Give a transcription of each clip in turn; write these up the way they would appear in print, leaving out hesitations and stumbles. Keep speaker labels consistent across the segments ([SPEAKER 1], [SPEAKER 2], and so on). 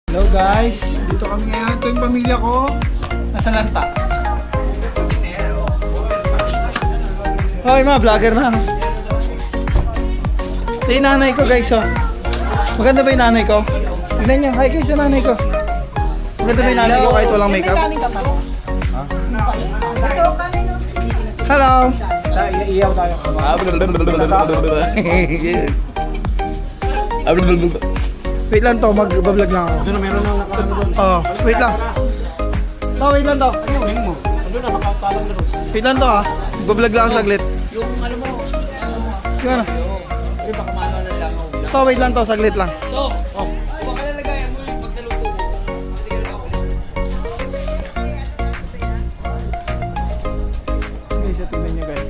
[SPEAKER 1] Hello guys, dito kami ngayon. Ito yung pamilya ko. Nasa Lanta. Hoy mga vlogger na. Ito yung nanay ko guys oh. Maganda ba yung nanay ko? Tignan nyo, hi guys sa nanay ko. Maganda ba yung nanay ko kahit walang makeup? Hello! Iiyaw tayo. Wait lang to, mag-vlog lang ako. Doon na meron na oh, wait lang. Oh, wait lang to. Wait lang to ah. Mag-vlog lang ako saglit.
[SPEAKER 2] Yung ano mo?
[SPEAKER 1] Yung ano?
[SPEAKER 2] Ay, baka mano na lang ako.
[SPEAKER 1] To, wait lang to, saglit lang.
[SPEAKER 2] So, baka lalagayan mo yung pagkaluto mo.
[SPEAKER 1] Guys, tingnan nyo guys.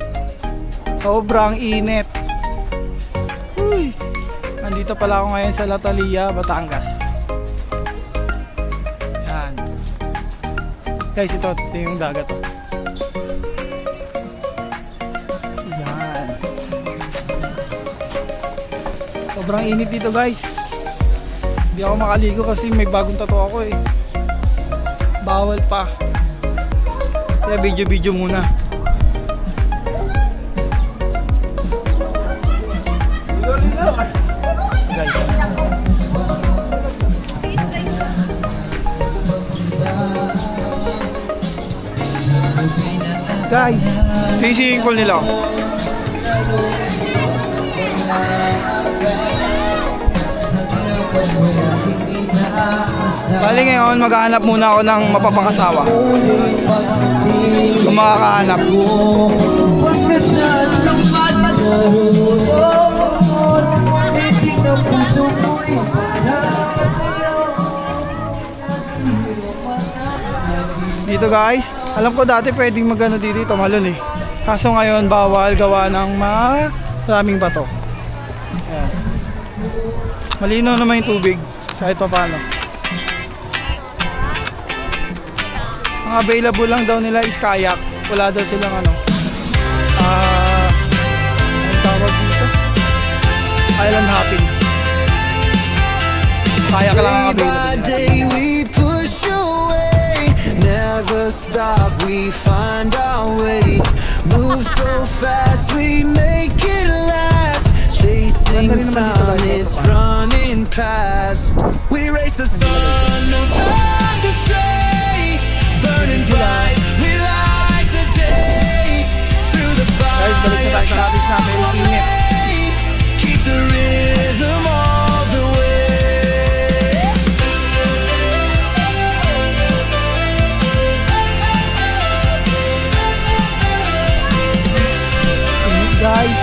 [SPEAKER 1] Sobrang init. Uy. Nandito pala ako ngayon sa Latalia, Batangas. Yan. Guys, ito yung dagat to. Yan. Sobrang init dito guys. Hindi ako makaligo kasi may bagong tattoo ako eh. Bawal pa. Kaya video muna. Guys, ito yung swimming pool nila. Bali ngayon, maghahanap muna ako ng mapapangasawa. Kung makakahanap. Dito guys, alam ko dati pwedeng magano dito, tumalon eh. Kaso ngayon bawal gawa ng maraming bato. Ayan. Malinaw naman yung tubig kahit pa paano. Ang available lang daw nila is kayak. Wala daw silang ano. Anong tawag dito? Island hopping. Kayak lang ang available.
[SPEAKER 3] Never stop, we find our way. Move so fast, we make it last. Chasing time, it's running past. We race the sun, no time to stray. Burning bright, we light the day. Through the fire, keep the rhythm all the way.
[SPEAKER 1] Guys,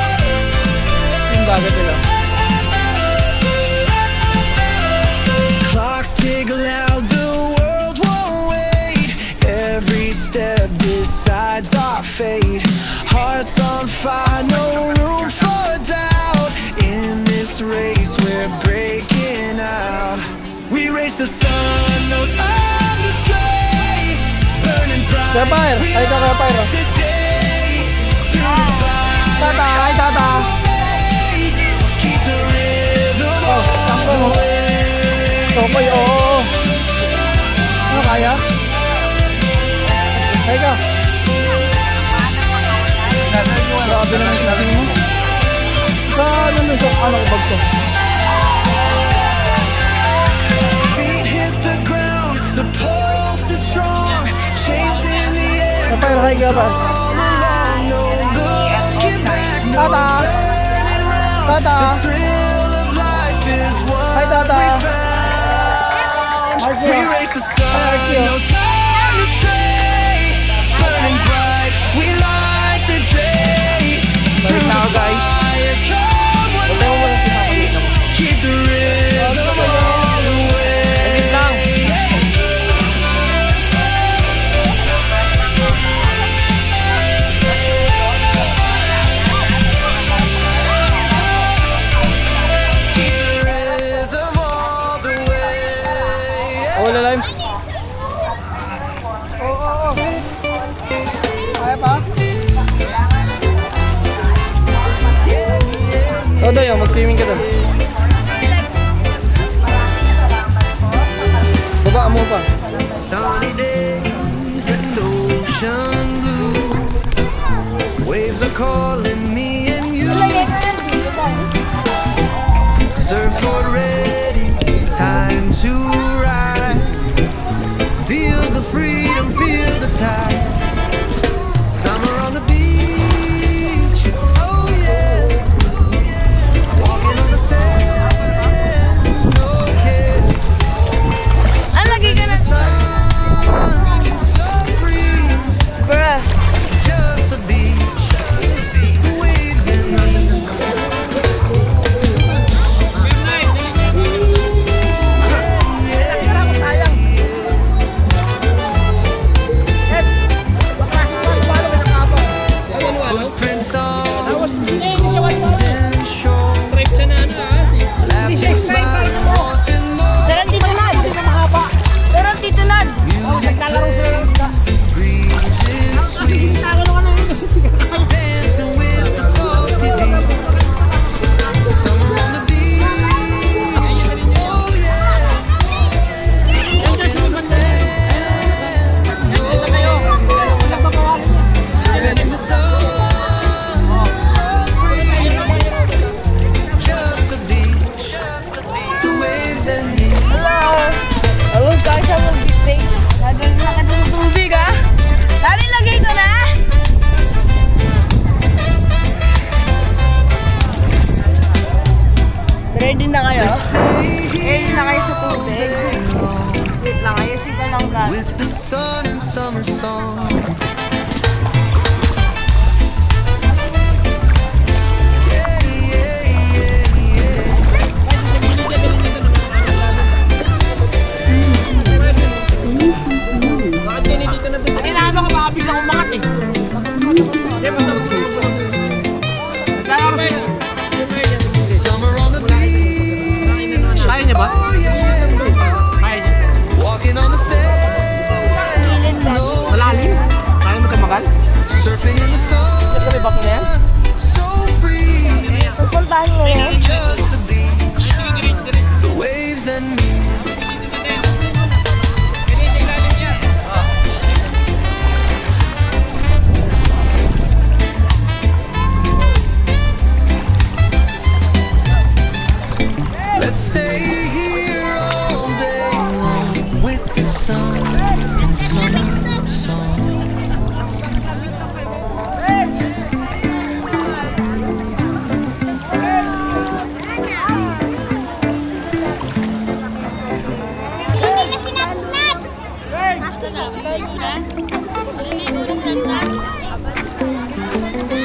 [SPEAKER 1] yung dagat nila.
[SPEAKER 3] Clocks tick loud, the world won't wait. Every step decides our fate. Hearts on fire, no room for doubt. In this race we're breaking out. We race the sun, no time to stray. Burning bright,
[SPEAKER 1] Kapar, ay ka kapar.
[SPEAKER 3] the day. Through the fire.
[SPEAKER 1] Tata, ay tata.
[SPEAKER 3] Keep the rhythm
[SPEAKER 1] Oh, tangko mo. Tokoy, oo. Ano kaya? Ay ka. Grabe naman sinabi mo. Sa ano nung ano ko bag to?
[SPEAKER 3] Feet hit the ground, the pulse is strong, chasing the air.
[SPEAKER 1] Kapar, ay kapar.
[SPEAKER 3] All along, no looking back, no
[SPEAKER 1] Tata.
[SPEAKER 3] turning round.
[SPEAKER 1] Tata.
[SPEAKER 3] The thrill of life is what
[SPEAKER 1] Hi, Tata.
[SPEAKER 3] we found.
[SPEAKER 1] Archie.
[SPEAKER 3] We race the sun,
[SPEAKER 1] Archie.
[SPEAKER 3] no time to stray. Burning bright, we light the day.
[SPEAKER 1] Balik na ako guys.
[SPEAKER 3] Fire, come what
[SPEAKER 1] Huwag mo walang
[SPEAKER 3] may.
[SPEAKER 1] pinapakita mo.
[SPEAKER 3] Keep the rhythm all the way.
[SPEAKER 1] Edit lang.
[SPEAKER 3] Keep the rhythm all the way.
[SPEAKER 1] Wala lang. Oo. Kaya pa? Todo yun, mag-swimming ka doon.
[SPEAKER 3] Sunny days and ocean blue. Waves are calling me and you. Surfboard ready, time to ride. Feel the freedom, feel the tide. Summer on the beach, oh yeah. Walking on the sand, okay.
[SPEAKER 4] Ang lagi ka na.
[SPEAKER 3] Sun, so free,
[SPEAKER 4] Bruh.
[SPEAKER 3] just the beach, the waves and me. Footprints on the golden shore. Laughing, smiling, wanting more.
[SPEAKER 4] Pero dito nad. Pero dito nad.
[SPEAKER 3] Music plays, the breeze is sweet. Dancing with the salty beat. Summer on the beach, oh yeah. Walking on the sand, oh yeah. Surfing in the sun, so free. Just the beach, the waves and me.
[SPEAKER 4] Hello. Hello guys, I'm on big day. Dadali na ka ng tubig ah. Dali, lagay ko na. Ready na kayo? Ready na kayo sa tubig? Wait lang, ayusin ka lang guys.
[SPEAKER 3] With the sun and summer song. Yeah, yeah, yeah, yeah.
[SPEAKER 2] Kailangan ko makabigla kong makat eh. Hindi, basta
[SPEAKER 3] Summer on the beach.
[SPEAKER 2] Kaya niya ba?
[SPEAKER 3] Oh yeah.
[SPEAKER 2] Kaya niya.
[SPEAKER 3] Walking on the sand. No
[SPEAKER 2] Malalim? Kaya mo kamagal?
[SPEAKER 3] surfing in the sun.
[SPEAKER 2] May bako na yan?
[SPEAKER 3] So free.
[SPEAKER 4] Pupuntahan mo yun.
[SPEAKER 3] Just the beach. The waves and me. Let's stay here all day long with the sun and summer song.
[SPEAKER 5] Hindi na sinatnat! Aso na, maliligo na? Maliligo na sinatnat? Labas!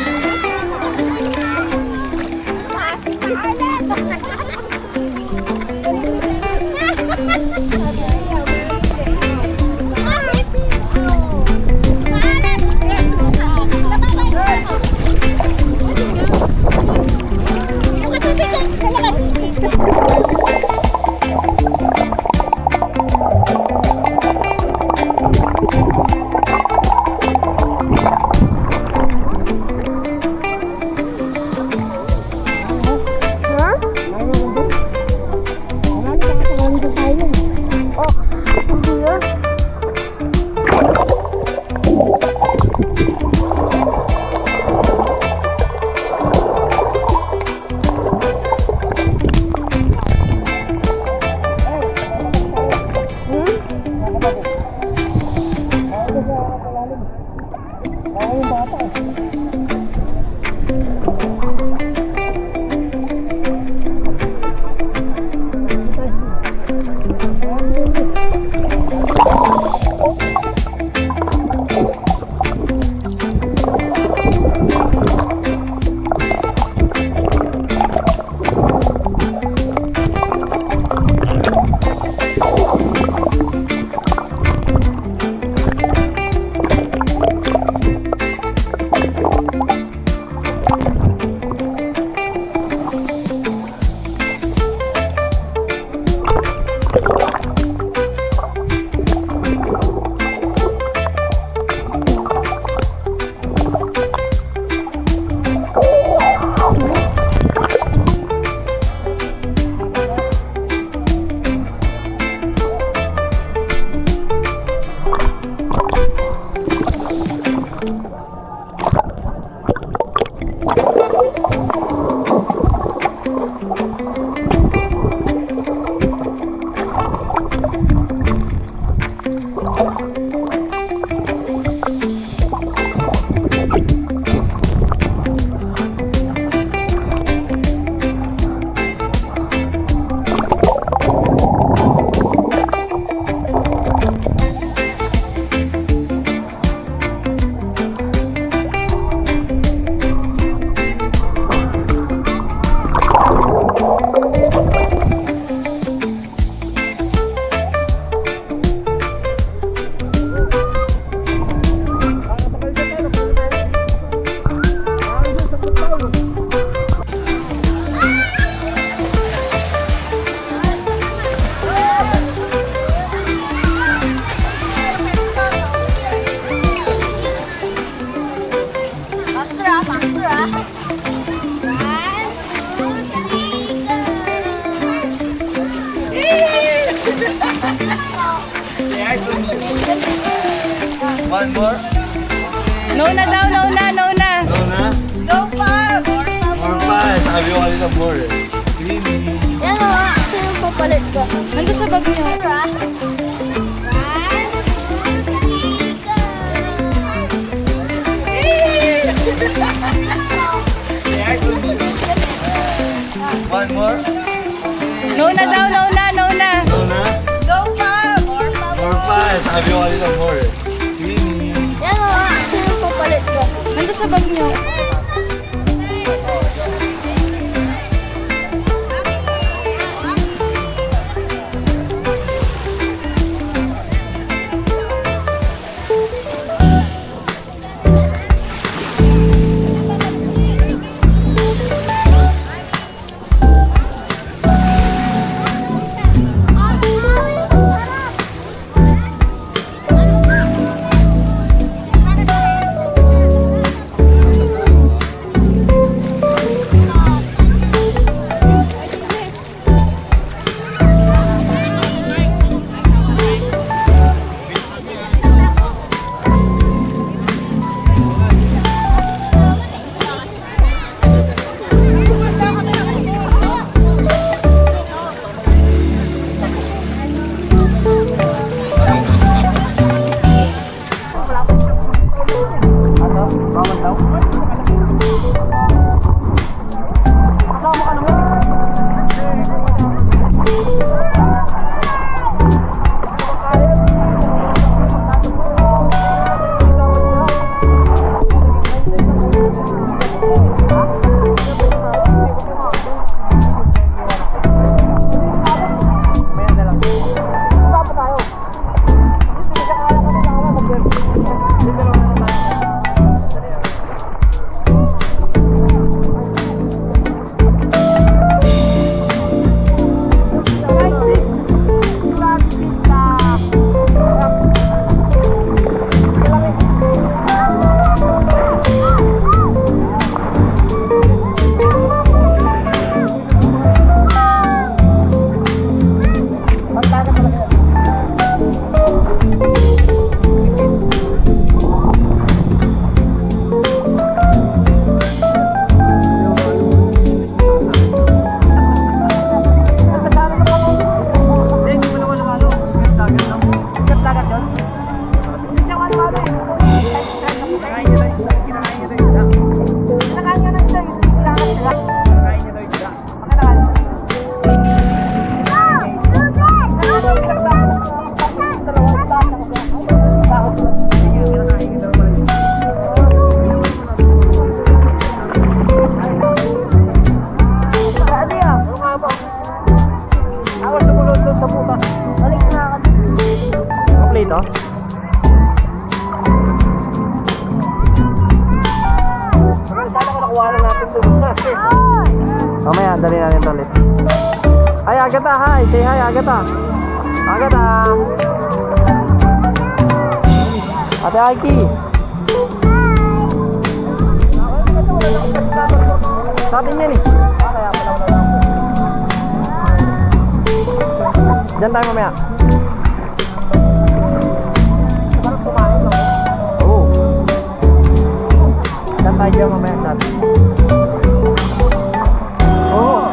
[SPEAKER 6] One more?
[SPEAKER 4] No na daw, no na, no na.
[SPEAKER 6] No na?
[SPEAKER 4] Go pa!
[SPEAKER 6] More pa. Sabi ko kanina more eh.
[SPEAKER 5] Yan o, sino papalit ko?
[SPEAKER 4] Nandun sa bag niyo.
[SPEAKER 6] One more?
[SPEAKER 4] No na daw, no na, no na.
[SPEAKER 6] No na?
[SPEAKER 4] Go pa!
[SPEAKER 6] More pa. Sabi ko kanina more eh.
[SPEAKER 5] Yan o, sino papalit ko?
[SPEAKER 4] Nandun sa bag niyo.
[SPEAKER 1] Mamaya, dali natin ulit. Ay, Agatha, hi! Say hi, Agatha! Agatha! Ate Aiki! Sa atin yan eh. Diyan tayo mamaya. Oo. Diyan tayo dyan mamaya sa atin. Oo.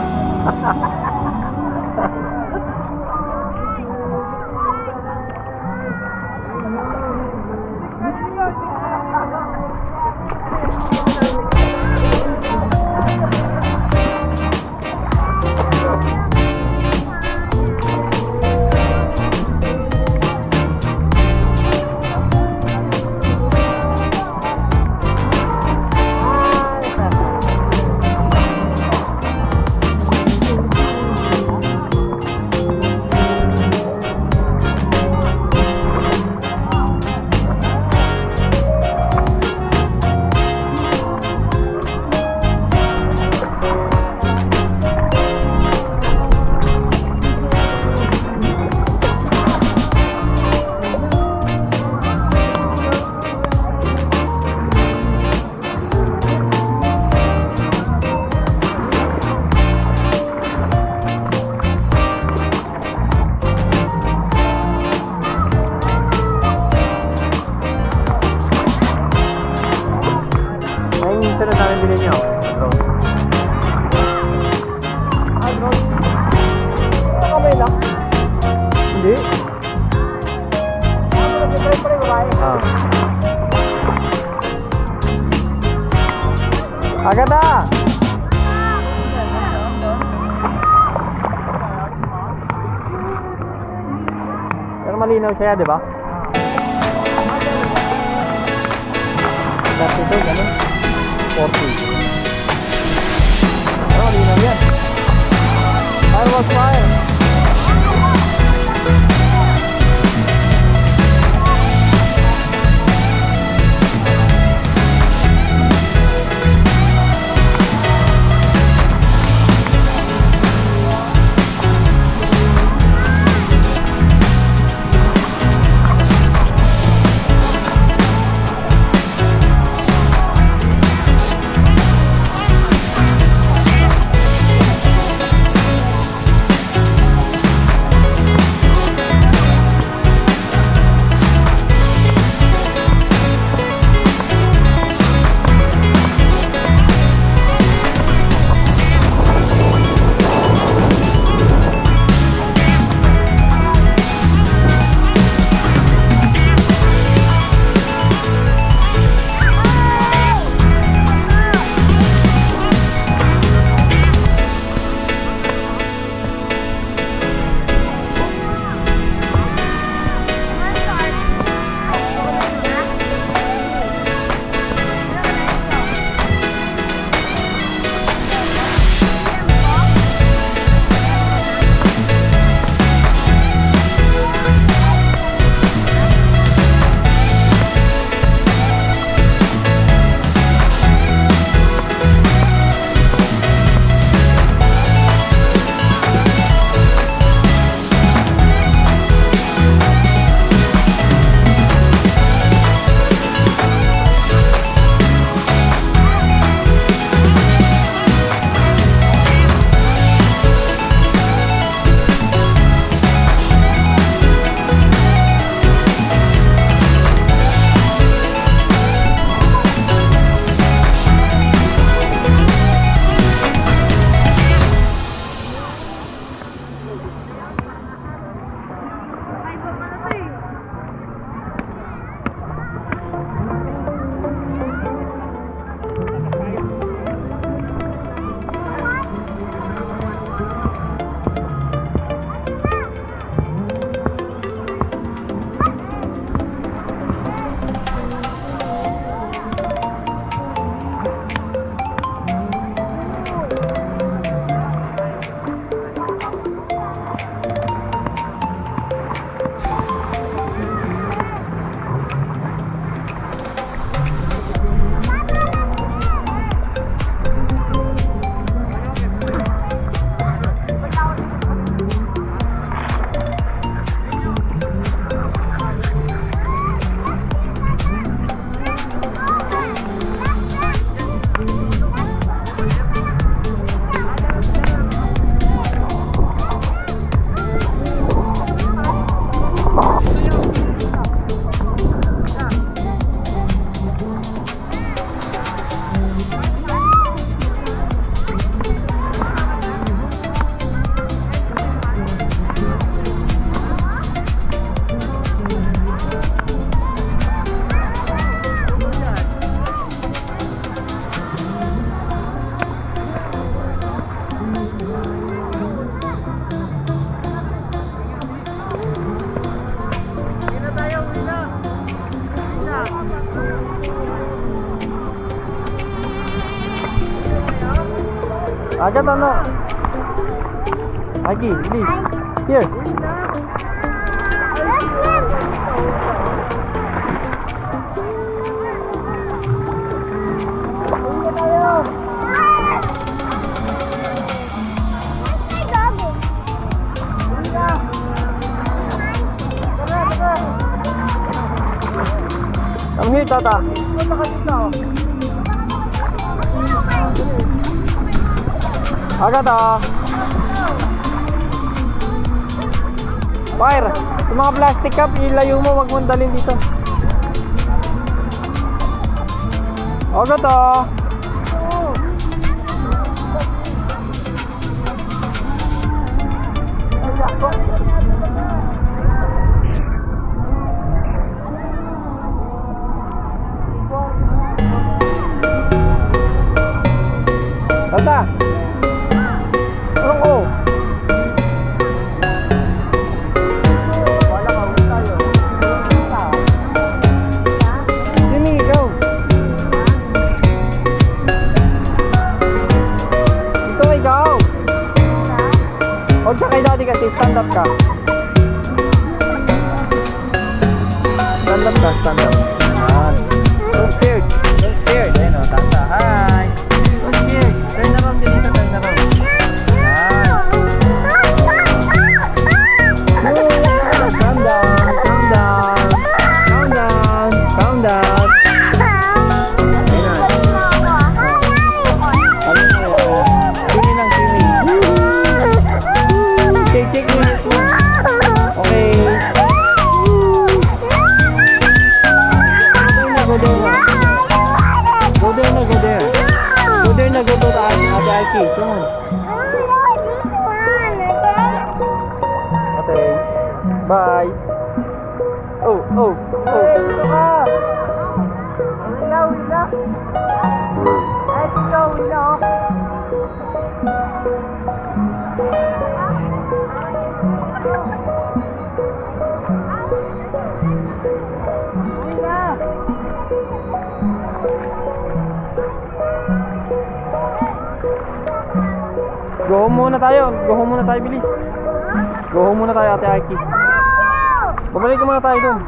[SPEAKER 1] Agad na! Pero malinaw siya, di ba? Dati ito, gano'n? 40. Pero malinaw yan. Fire was fire! Agad ano? Agi, please. Here. Come here, Tata. Agad ah. Fire. Yung mga plastic cup, ilayo mo, wag mong dalhin dito. Agad ah. up, tapos stand up. Yan. Don't scared. Don't scared. Ayun o, tanda. Hi. Don't scared. Turn around din dito, turn around. Yan. Calm down, calm down. Calm down, calm down. Swimming lang, swimming. Check mo yun. Okay. Go there na. Go there na, go there. Go there na, go to Ate Aki. Come on. Okay. Bye. Oh, oh, oh. Go home muna tayo. Go home muna tayo, bilis. Go home muna tayo, Ate Aki. Babalik muna tayo dun.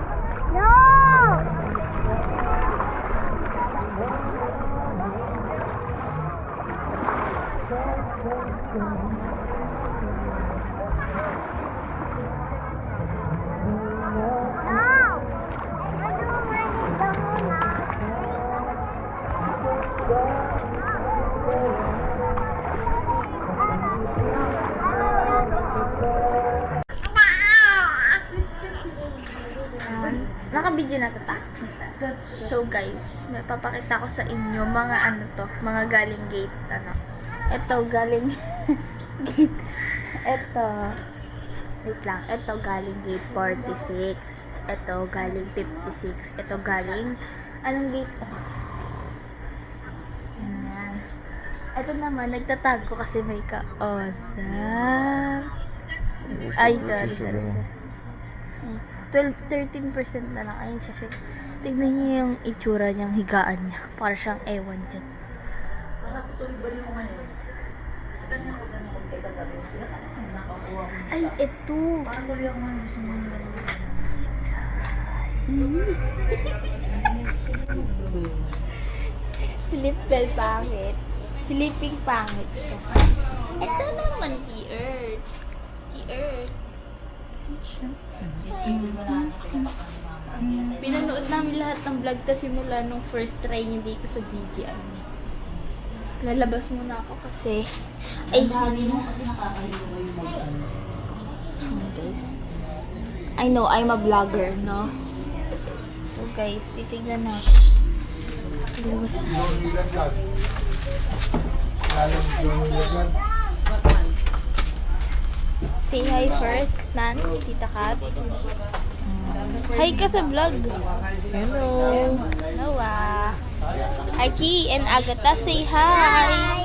[SPEAKER 4] Naka-video na to ta. So guys, may papakita ko sa inyo mga ano to, mga galing gate ano. Ito galing gate. Ito. Wait lang. Ito galing gate 46. Ito galing 56. Ito galing anong gate? Ayan. Ito naman nagtatag ko kasi may ka-awesome. Ay, sorry. 13% na lang. Ayun siya. Tignan niyo yung itsura niyang higaan niya. Para siyang ewan dyan. Ay, eto. Slipper pangit. Sleeping pangit siya. Ito naman si Earth. Si Earth. Pinanood namin lahat ng vlog ta simula nung first try niya dito sa DJI. Lalabas muna ako kasi guys, I know I'm a vlogger, no? So guys, titignan natin. Lalabas na. Say hi first, Nan, Tita Kat. Hi ka sa vlog. Hello. Noah. Aki and Agatha, say hi.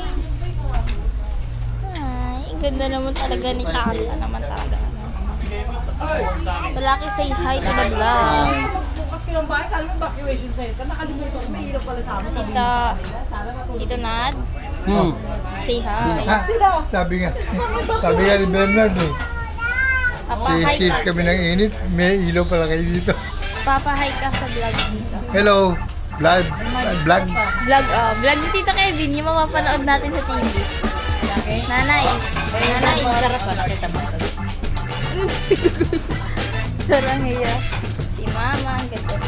[SPEAKER 4] Hi. Ganda naman talaga ni Tata naman talaga. Malaki say hi to the vlog.
[SPEAKER 2] Bukas ko lang ba? Kala mo evacuation center. Nakalimutan ko. May hirap pala sa amin.
[SPEAKER 4] Tito Nad. Say hi.
[SPEAKER 6] Sabi nga ni Bernard eh.
[SPEAKER 4] Papa, hi
[SPEAKER 6] Kiss
[SPEAKER 4] ka.
[SPEAKER 6] kami ng init, may ilaw pala kayo dito.
[SPEAKER 4] Papa, hi ka sa vlog dito.
[SPEAKER 6] Hello, vlog.
[SPEAKER 4] Vlog, vlog ni Tita Kevin, yung mapapanood natin sa TV. Nanay.
[SPEAKER 2] Sarap pa. Nakita mo.
[SPEAKER 4] Sarang hiya. Si Mama, ang ganda.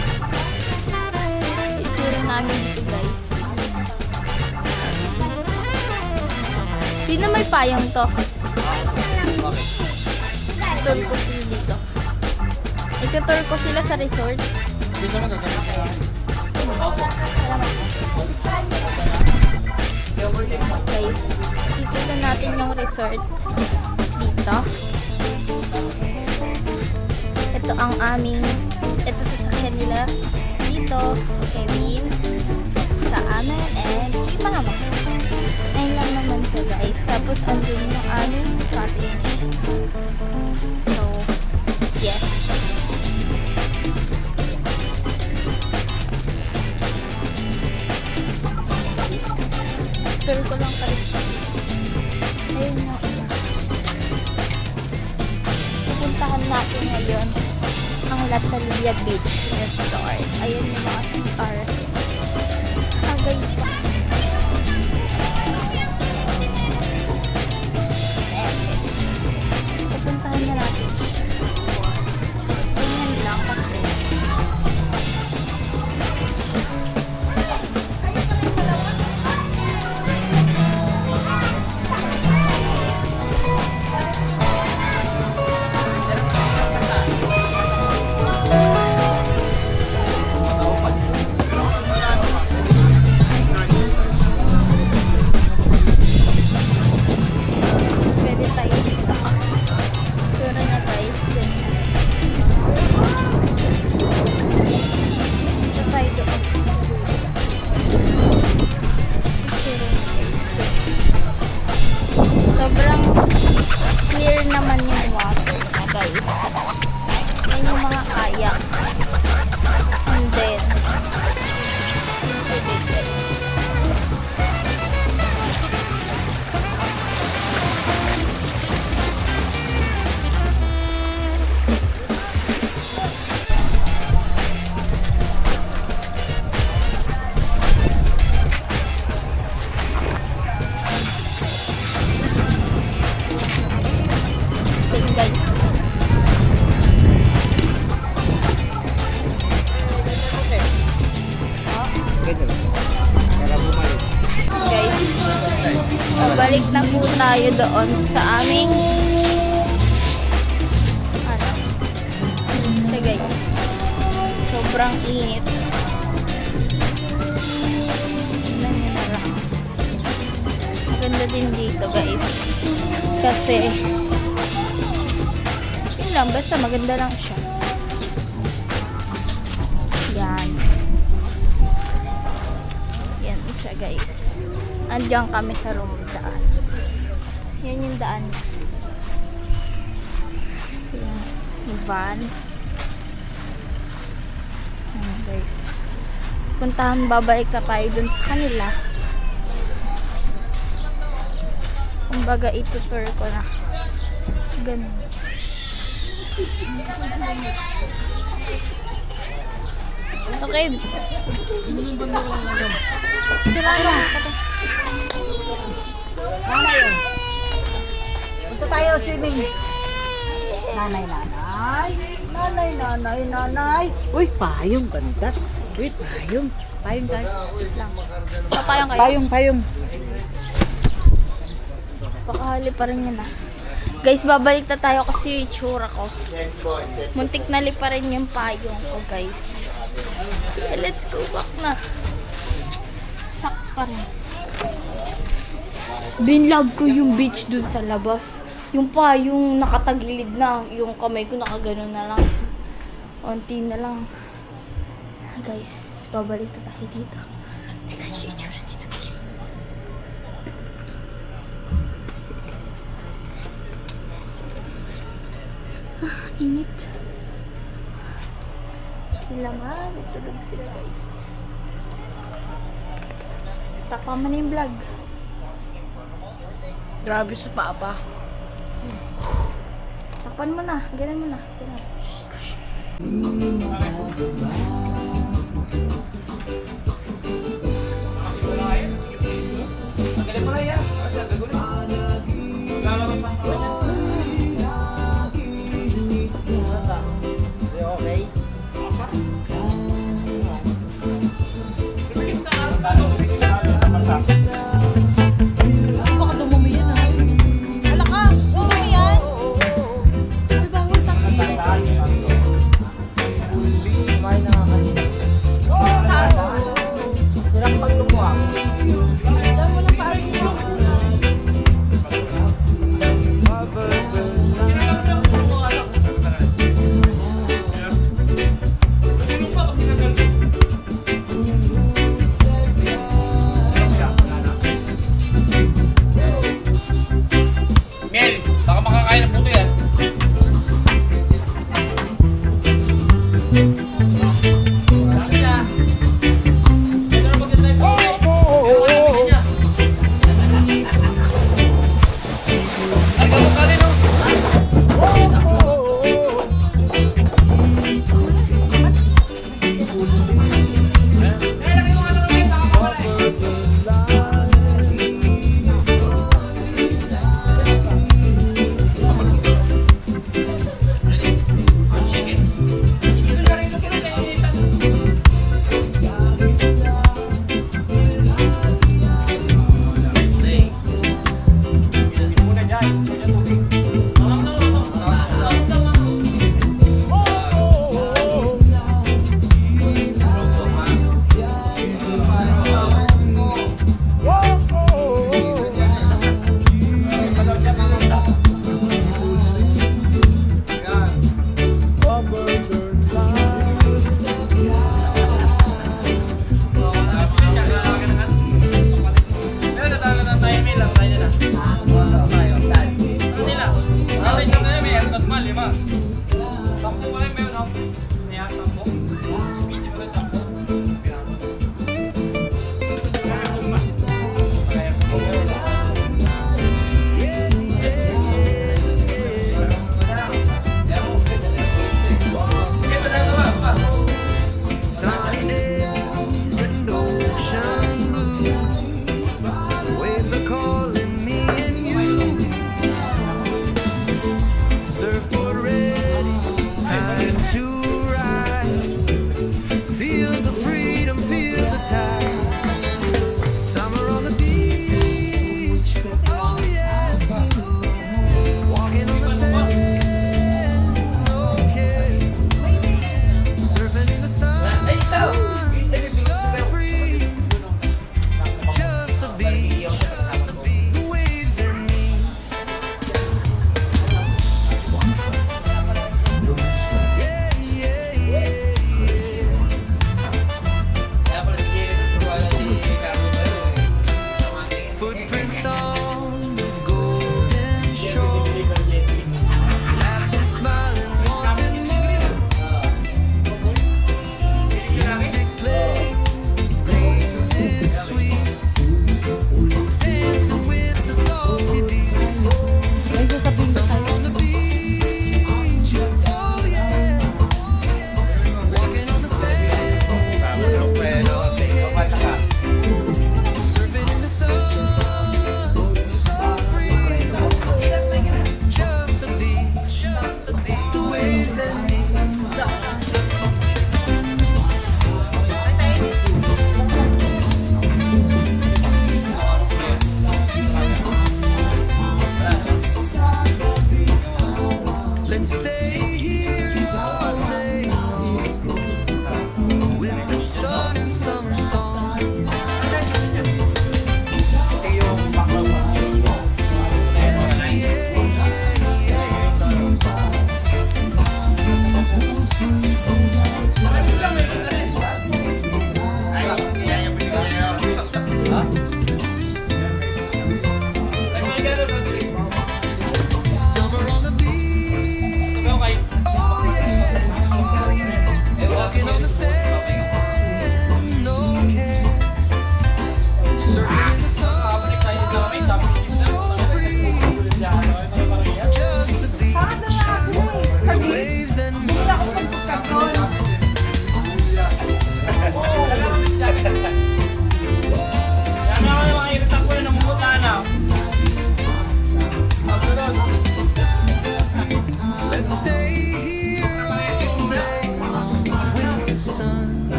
[SPEAKER 4] Itsura namin dito, guys. Sino may payong to? Tour ko sila dito. Ito-tour ko sila sa resort. Guys, dito na natin yung resort dito. Ito ang aming, ito sasakyan nila dito, Kevin, sa amin, and kay Mama. Ayun lang naman siya, guys. Tapos andun yung aming cottage. So, yes. Tour ko lang pa rin. Ayun nga. Pupuntahan natin ngayon ang La Salia Beach Resort. Ayan yung mga CR. Agay pa. Pupuntahan na natin. Ganyan lang kasi. Pwede tayo dito. Pero na guys, ganyan. Dito tayo doon. Pero guys, sobrang clear naman yung water na guys. Yan yung mga kayak. And then, yung tubig guys. Yun, guys. Guys, balik na po tayo doon sa aming ano. So guys, sobrang init. Tignan nyo na lang. Maganda din dito guys. Kasi yun lang, basta maganda lang siya. Yan. Yan siya guys. Andiyan kami sa room daan. Yan yung daan. Ito yung van. Ayan guys. Puntahan, babalik na tayo dun sa kanila. Kumbaga itutur ko na. Ganun. Okay. Sira na.
[SPEAKER 2] Nanay yun. Punta tayo swimming. Nanay, nanay. Nanay, nanay, nanay. Uy, payong ganda. Uy, payong. Payong tayo.
[SPEAKER 4] Papayang kayo.
[SPEAKER 2] Payong, payong.
[SPEAKER 4] Pakahali pa rin yun ah. Guys, babalik na tayo kasi yung itsura ko. Muntik na pa rin yung payong ko guys. Yeah, let's go back na. Sucks pa rin. Binlog ko yung beach dun sa labas. Yung payong nakatagilid na. Yung kamay ko nakagano na lang. Unti na lang. Guys, babalik na tayo dito. Tignan nyo yung itsura dito guys. Init. Sila nga, tulog sila guys. Takpan mo na yung vlog.
[SPEAKER 2] Grabe sa papa.
[SPEAKER 4] Takpan mo na, ganun mo na. Ganun.
[SPEAKER 2] Baka dumumi yan ha. Wala ka. Dumumi yan. Ay, bawal takot. Kumain na nga kanina. Saan? Dirang pagtumuha. Saan mo lang paarin mo?
[SPEAKER 7] Mel, baka makakain ng puto yan.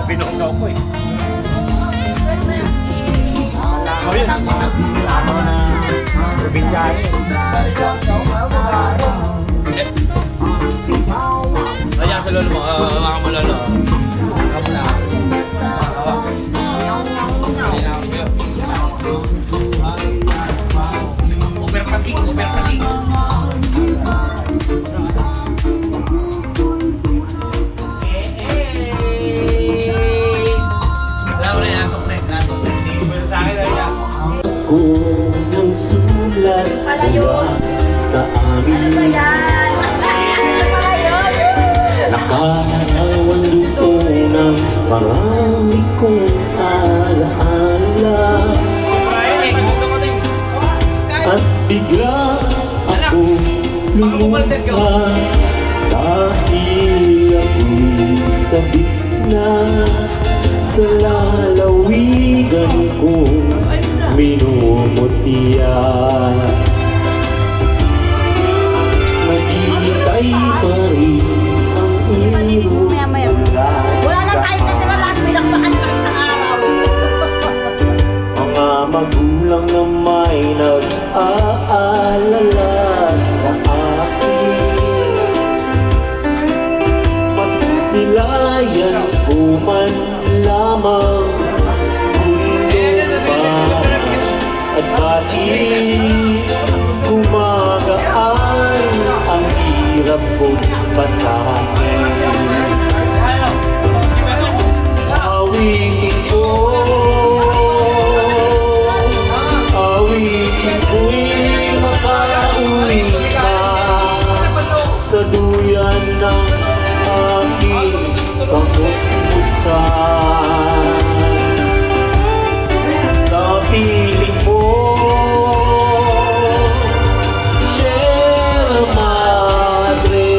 [SPEAKER 7] Binuksaw ko eh. Ayan sa lolo mo, hawakan mo lolo. Hawakan mo na. Hawakan. Overpating, overpating. Wala mo na yan, atok na yan, atok. Sa akin na yan.
[SPEAKER 8] Kung ang sulat mula sa amin Nakakawang luto ng marami kong alaala At bigla ako lumukha Dahil ako'y sabik na sa lalawigan kong minumutya Maghihintay pa rin ang iyong
[SPEAKER 2] Wala na tayong natira lahat, pinakbakan ka sa araw.
[SPEAKER 8] mga magulang na may nag-aalala sa akin Mas silayan ko man lamang at bakit gumagaan ang hirap kong basahin Awitin ko'y makauwi ka sa duyan ng aking kamusmusan Napiling mo, Sierra Madre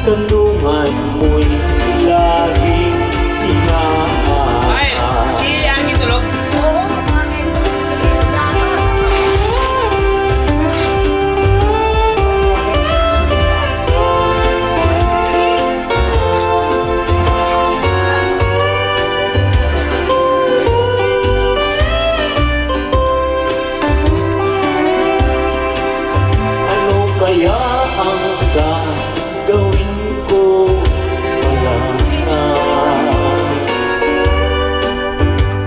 [SPEAKER 8] Kandungan mo'y laging
[SPEAKER 7] Ay,
[SPEAKER 8] inaasahan
[SPEAKER 7] si Aki tulog.
[SPEAKER 8] Ano kaya ang gagawin ko? Wala na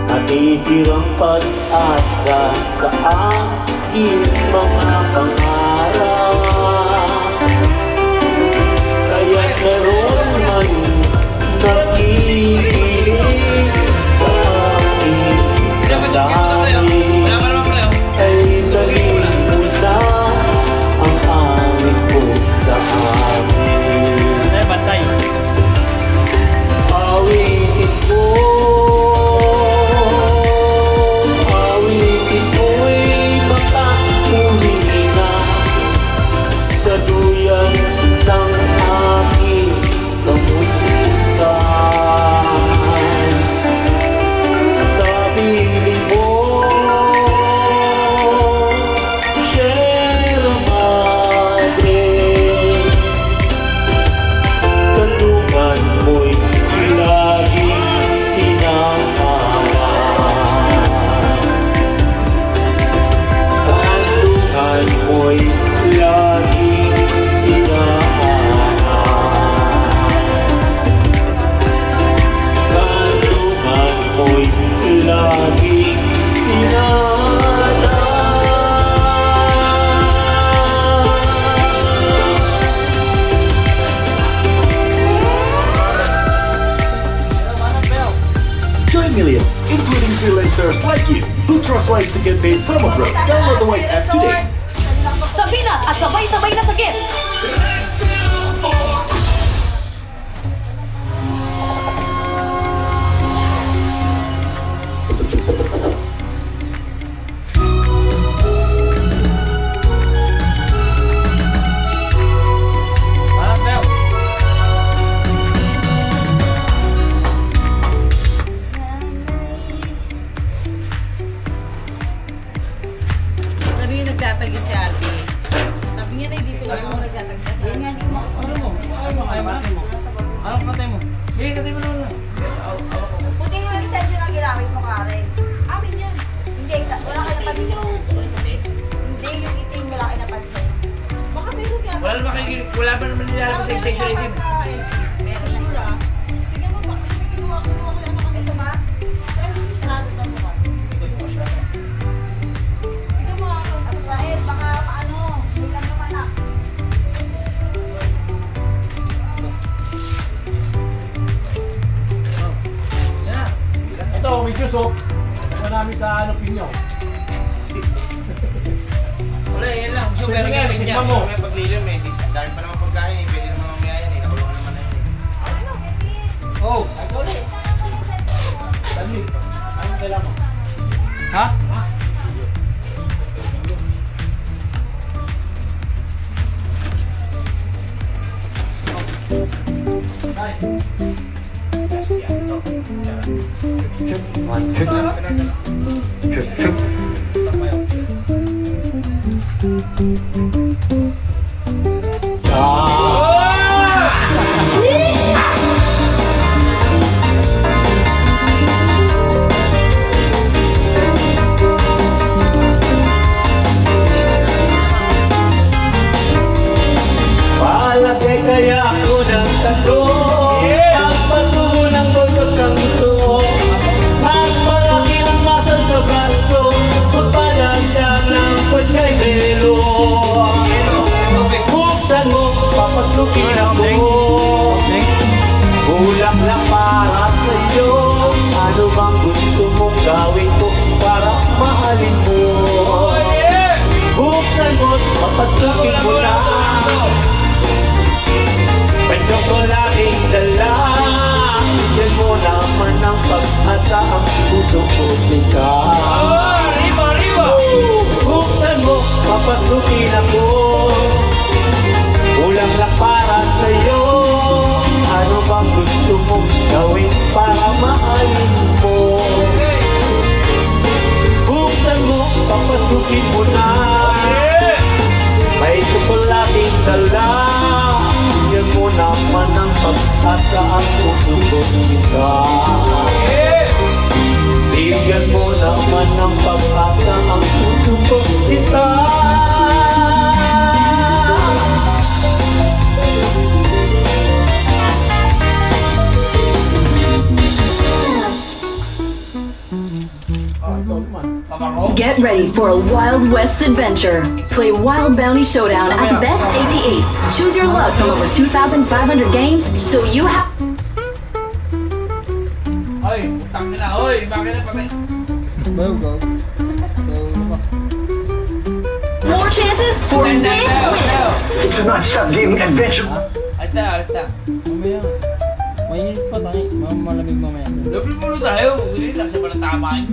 [SPEAKER 8] Natitirang pag-asa sa aking mga pangarap Kaya meron man nakikinig sa aking
[SPEAKER 7] Dapat yung kimoto tayo. Wala ka naman pala.
[SPEAKER 8] ay dalhin mo na ang aming pusa amin
[SPEAKER 7] Ay, bantay.
[SPEAKER 8] Awitin ko'y makauwi na sa duyan ng aking kamustusan Sabihin mo, Sierra Madre Kandungan mo'y laging inaasahan Kandungan mo'y laging inaasahan Kandungan mo'y laging
[SPEAKER 9] Join millions, including freelancers like you, who trust Wise to get paid from abroad. Download the Wise app today.
[SPEAKER 2] Sabi na at sabay-sabay na sakit. Sabi niya nagtatagin si Ate. Sabi niya na dito lang ako nagtatagin.
[SPEAKER 7] Anong katay mo? Eh, katay mo naman.
[SPEAKER 2] Puti yung lisensya na ginamit mo, Karen. Amin yan. Hindi, wala kayo napansin. Hindi, yung itim wala kayo napansin. Baka meron yan.
[SPEAKER 7] Wala pa naman nilalabas sa station item.
[SPEAKER 2] Meron sure ah. Tingnan mo ba? Kasi may kinuha ko yung ano kami. Ito ba? Pero sinado na bukas. Tingnan mo ako. Rael, baka ano. Hindi lang naman ah.
[SPEAKER 10] Ito, may juice oh. Ito namin sa ano pinyo.
[SPEAKER 7] Wala, yan lang. So, pero
[SPEAKER 10] Sige,
[SPEAKER 7] ganyan niya.
[SPEAKER 10] tikman mo.
[SPEAKER 7] May paglilim eh. Dahil pa naman pagkain eh. Pwede naman mamaya yan eh. Nakulungan naman na yun eh. Oh!
[SPEAKER 10] Ay, ikaw ulit. Dali. Anong kailangan mo?
[SPEAKER 7] Ha?
[SPEAKER 8] Palagay kaya ako ng tatlo Ang patuloy ng bultos kang ito Mas malaki ang masal sa braso Magpalansyang ng pagkay melo Buksan mo, papasukin ako Kulang lang para sa'yo Ano bang gusto mong gawin ko para mahalin mo Buksan mo, papasukin mo na Pwede ko laging dala Yan mo naman ang pag-asa Ang puso ko sika Arriba, arriba! Buksan mo, papasukin ako Kulang lang para sa'yo Ano bang gusto mong gawin para mahalin mo Buksan mo, papasukin mo na May tsokolating dala Yan mo naman ang pag-asa ang puso ko sika Bigyan mo naman ang pag-asa ang puso ko sika
[SPEAKER 11] Get ready for a Wild West adventure. Play Wild Bounty Showdown at Bet88. Choose your luck from over 2,500 games, so you have
[SPEAKER 7] Oy, utang na. Oy, bakit na patay?
[SPEAKER 11] more chances for big wins.
[SPEAKER 9] It's a non-stop gaming adventure.
[SPEAKER 7] Alta.
[SPEAKER 10] Mamaya. Mainit pa tayo. Malamig mamaya.
[SPEAKER 7] Doble pulo tayo. Hindi, nasa ba na tama yun?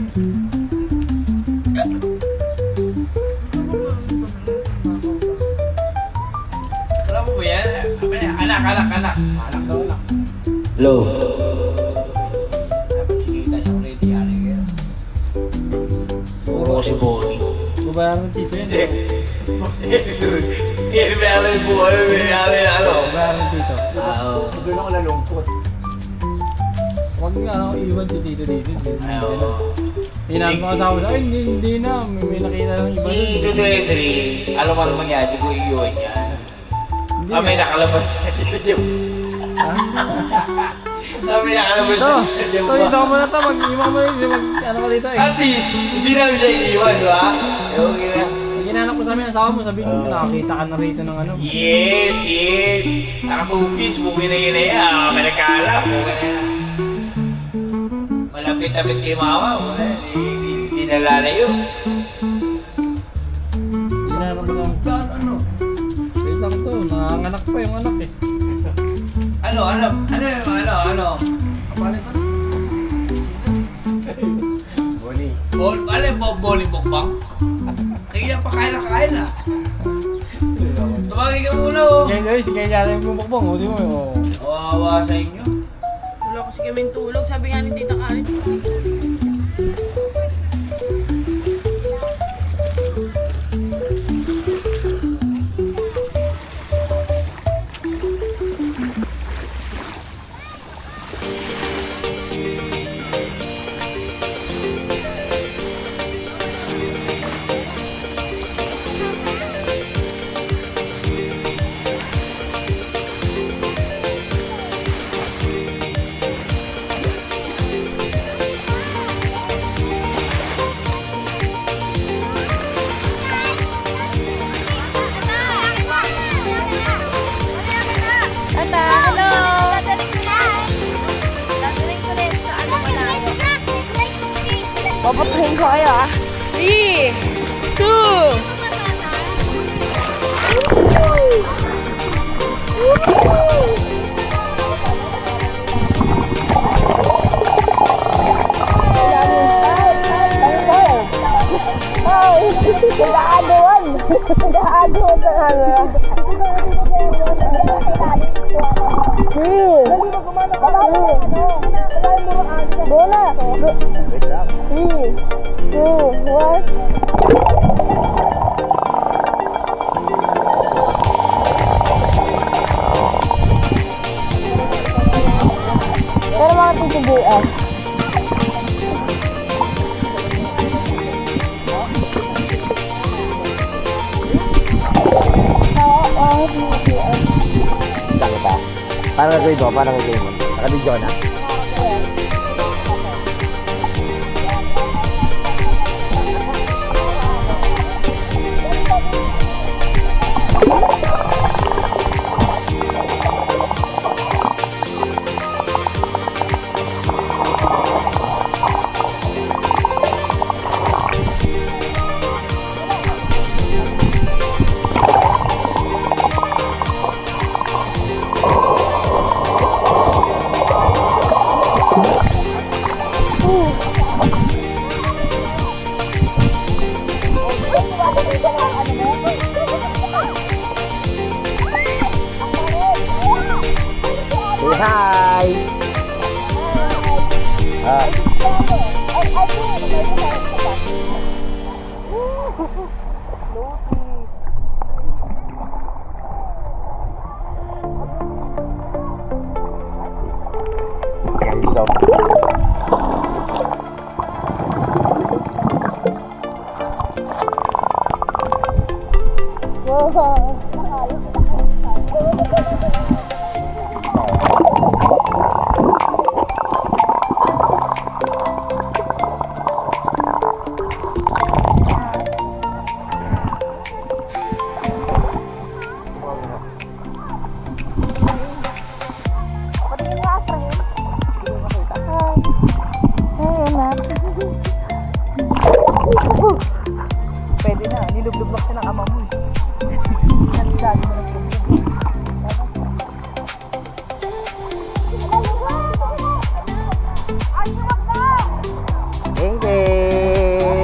[SPEAKER 7] Wala mo ba yan? Anak. Anak daw, anak.
[SPEAKER 8] Hello.
[SPEAKER 7] Sige, tayo sa ready yan.
[SPEAKER 8] Puro ko si Bonnie.
[SPEAKER 10] Babayaran ng tito yan.
[SPEAKER 7] Bayaran po, ano?
[SPEAKER 10] Babayaran ng tito.
[SPEAKER 8] Doon ako nalungkot.
[SPEAKER 10] Huwag nga ako iwan si tito dito.
[SPEAKER 7] Oo.
[SPEAKER 10] Hinaan mo kasama sa akin. Hindi na. May nakita ng iba.
[SPEAKER 7] Si Dudu Henry, alam mo naman yan, di ko iiwan yan. May nakalabas na dyan. May nakalabas
[SPEAKER 10] Ito.
[SPEAKER 7] na dyan.
[SPEAKER 10] Ito mo na ito. Mag-iwan mo rin. Ano ka dito eh.
[SPEAKER 7] At least, hindi namin siya iniwan, di ba? Okay na.
[SPEAKER 10] Ginanap ko sa amin ang asawa mo. Sabi ko, nakakita ka na rito ng ano.
[SPEAKER 7] Yes. Nakapupis, buki na yun na yan. May nakala, buki na yan. Malapit-lapit kay mama, hindi nalalayo.
[SPEAKER 10] Ginanap ko sa amin.
[SPEAKER 7] Ano?
[SPEAKER 10] Wait lang to. Nanganganak pa yung anak eh.
[SPEAKER 7] Ano? Kapalit ba?
[SPEAKER 8] Bonnie.
[SPEAKER 7] Ano yung bowling bukbang? Kaya pa kain na. Tumagay ka muna, oh.
[SPEAKER 10] Kaya guys, kaya yata yung bumbakbang. O, di mo yun.
[SPEAKER 7] Kawawa sa inyo.
[SPEAKER 2] Wala kasi kaming tulog. Sabi nga ni Tita Karen. Papatayin ko kayo ah. 3, 2,
[SPEAKER 7] Paano gagawin mo? Paano gagawin mo? Nakabidyo na? Hi!
[SPEAKER 2] pwede na. Nilublog ka ng ama mo. Nagdali mo ng lublog.
[SPEAKER 7] Geng geng!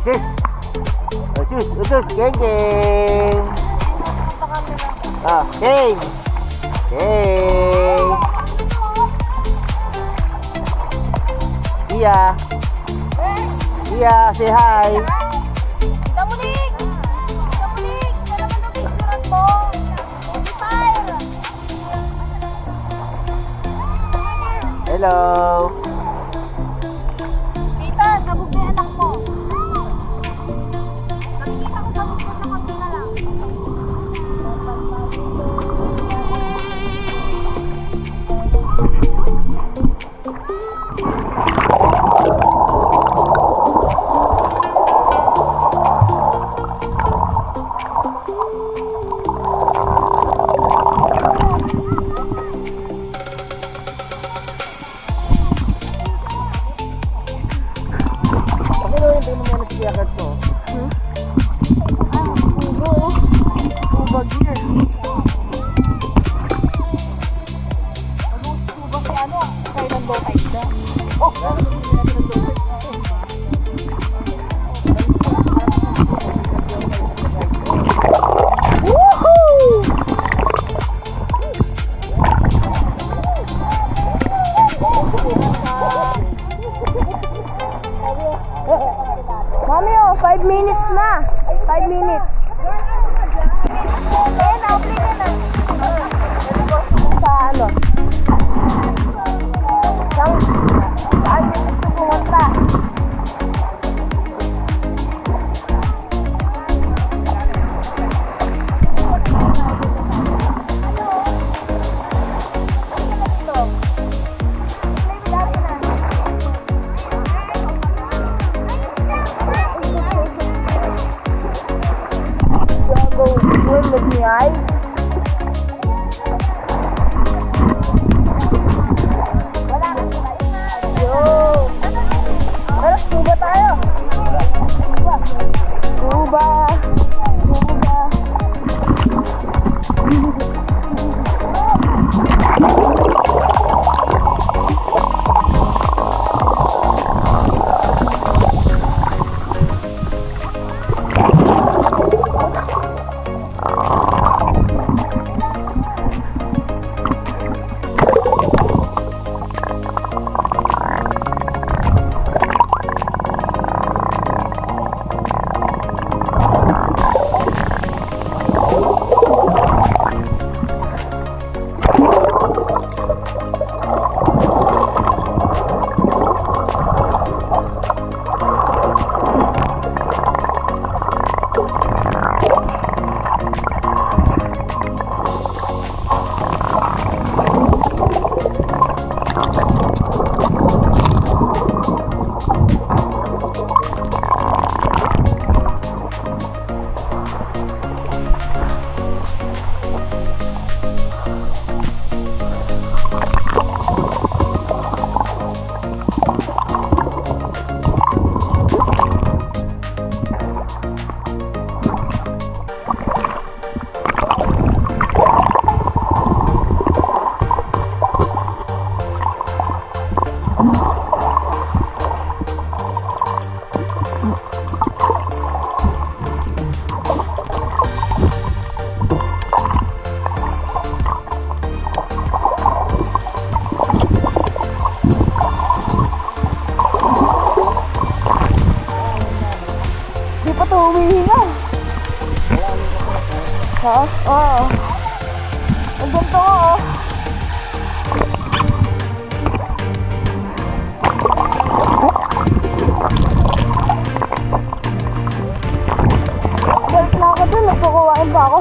[SPEAKER 7] Geng! Utus! Geng geng! Ah, geng! Geng! Iya! Iya, say hi!
[SPEAKER 5] Kita Muning! Kita Muning! Kaya naman ang picturean mo! Smile!
[SPEAKER 7] Hello!
[SPEAKER 5] Tita, kabog na yung anak mo. Nakikita ko kabog na sa konti na lang.
[SPEAKER 2] Mami, oh, 5 minutes na. 5 minutes.
[SPEAKER 5] Kaya na, okay na na.
[SPEAKER 2] Sa ano? Saan gusto pumunta?
[SPEAKER 4] Scuba. Di pa ito humihinga. Ha? Oo. Ang ganito oo. Balik na ako dun. Nagpakuwain pa ako.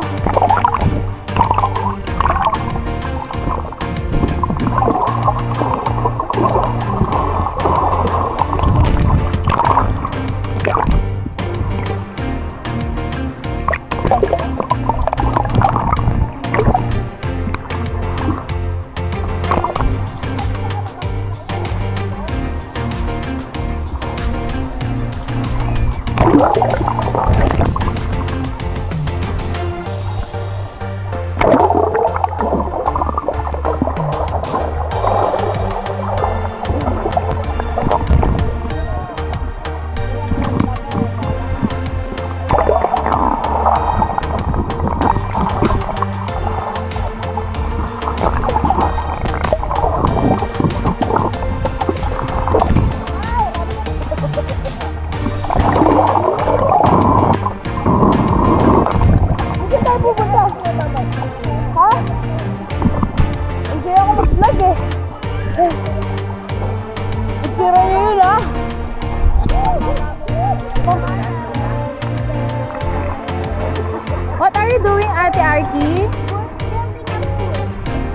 [SPEAKER 4] What are you doing, Ate Arky?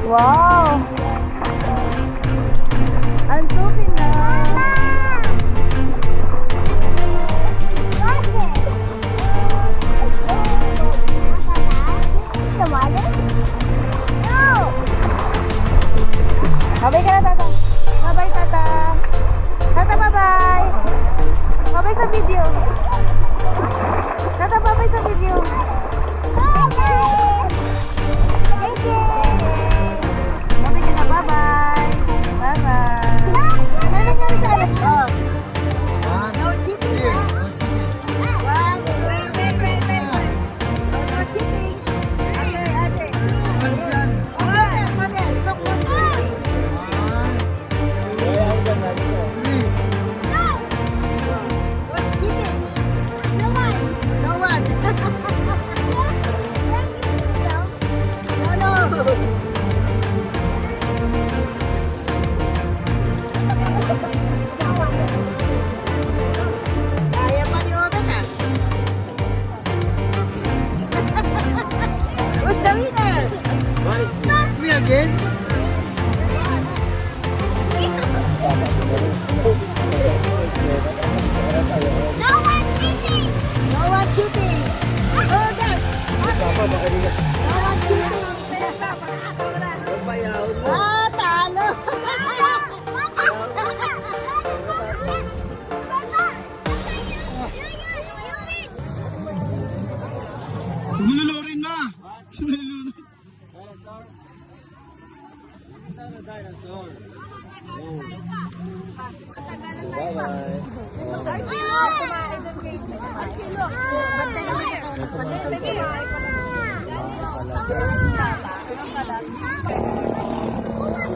[SPEAKER 4] Wow! Antukin na! Babay ka na, Tata! Babay, Tata! Tata, babay! Babay sa video! Tata, babay sa video! Thank you! Babay ka na, bye-bye! Bye-bye! Ano nangyari sa alas?
[SPEAKER 2] No cheating, ha? Wow, wait. No cheating. Ate. Mother, look what's cheating. What's cheating? No one. No. Kaya pa ni Oben, ha? Who's the winner?
[SPEAKER 6] Me again?
[SPEAKER 2] No one cheating. Oh, Dad. No one cheating. Ah, talo.
[SPEAKER 1] na! Nalulunod.
[SPEAKER 2] Bye-bye.